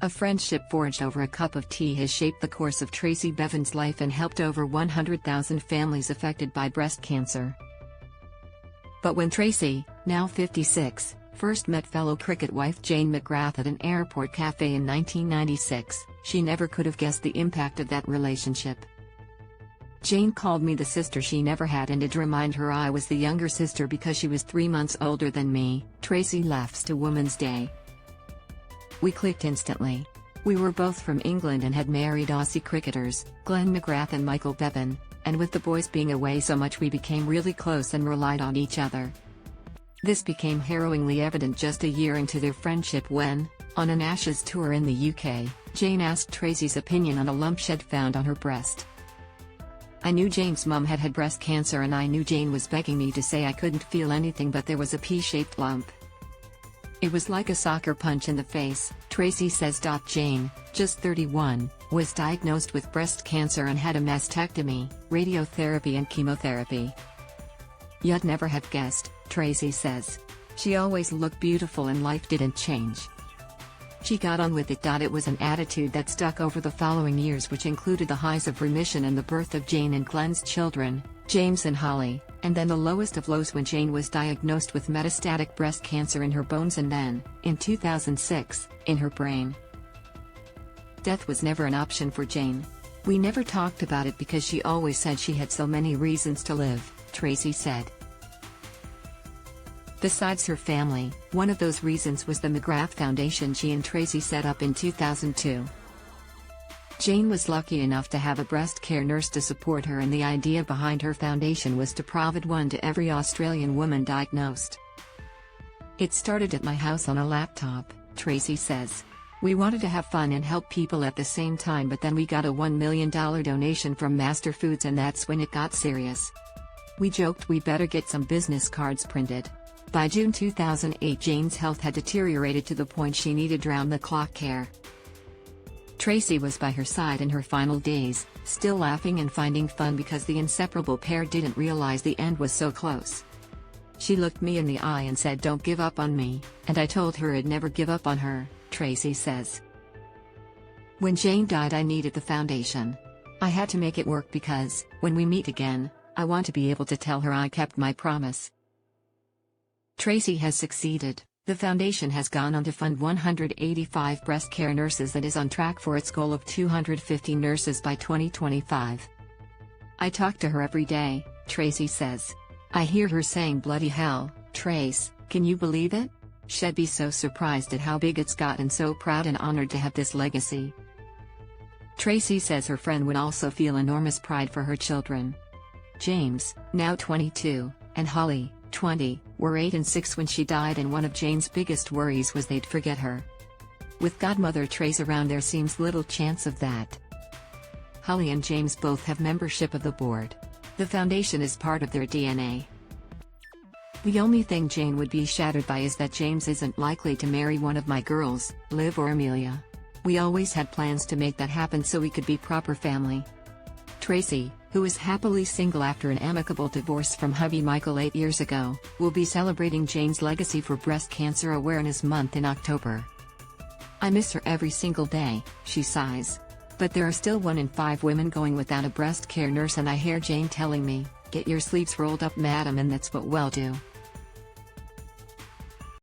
A friendship forged over a cup of tea has shaped the course of Tracy Bevan's life and helped over 100,000 families affected by breast cancer. But when Tracy, now 56, first met fellow cricket wife Jane McGrath at an airport cafe in 1996, she never could have guessed the impact of that relationship. Jane called me the sister she never had, and to remind her I was the younger sister because she was 3 months older than me, Tracy laughs to Women's Day. We clicked instantly. We were both from England and had married Aussie cricketers, Glenn McGrath and Michael Bevan, and with the boys being away so much we became really close and relied on each other. This became harrowingly evident just a year into their friendship when, on an Ashes tour in the UK, Jane asked Tracy's opinion on a lump she'd found on her breast. I knew Jane's mum had had breast cancer, and I knew Jane was begging me to say I couldn't feel anything, but there was a pea-shaped lump. It was like a soccer punch in the face, Tracy says. Jane, just 31, was diagnosed with breast cancer and had a mastectomy, radiotherapy and chemotherapy. You'd never have guessed, Tracy says. She always looked beautiful and life didn't change. She got on with it. It was an attitude that stuck over the following years, which included the highs of remission and the birth of Jane and Glenn's children, James and Holly, and then the lowest of lows when Jane was diagnosed with metastatic breast cancer in her bones and then, in 2006, in her brain. Death was never an option for Jane. We never talked about it because she always said she had so many reasons to live, Tracy said. Besides her family, one of those reasons was the McGrath Foundation she and Tracy set up in 2002. Jane was lucky enough to have a breast care nurse to support her, and the idea behind her foundation was to provide one to every Australian woman diagnosed. It started at my house on a laptop, Tracy says. We wanted to have fun and help people at the same time, but then we got a $1 million donation from Master Foods, and that's when it got serious. We joked we better get some business cards printed. By June 2008, Jane's health had deteriorated to the point she needed round-the-clock care. Tracy was by her side in her final days, still laughing and finding fun because the inseparable pair didn't realize the end was so close. She looked me in the eye and said, "Don't give up on me," and I told her I'd never give up on her, Tracy says. When Jane died, I needed the foundation. I had to make it work because, when we meet again, I want to be able to tell her I kept my promise. Tracy has succeeded. The foundation has gone on to fund 185 breast care nurses and is on track for its goal of 250 nurses by 2025. I talk to her every day, Tracy says. I hear her saying, "Bloody hell, Trace, can you believe it? She'd be so surprised at how big it's got and so proud and honored to have this legacy." Tracy says her friend would also feel enormous pride for her children. James, now 22, and Holly, 20, were 8 and 6 when she died, and one of Jane's biggest worries was they'd forget her. With godmother Trace around, there seems little chance of that. Holly and James both have membership of the board. The foundation is part of their DNA. The only thing Jane would be shattered by is that James isn't likely to marry one of my girls, Liv or Amelia. We always had plans to make that happen so we could be proper family. Tracy, who is happily single after an amicable divorce from hubby Michael 8 years ago, will be celebrating Jane's legacy for Breast Cancer Awareness Month in October. I miss her every single day, she sighs. But there are still 1 in 5 women going without a breast care nurse, and I hear Jane telling me, "Get your sleeves rolled up, madam, and that's what we'll do."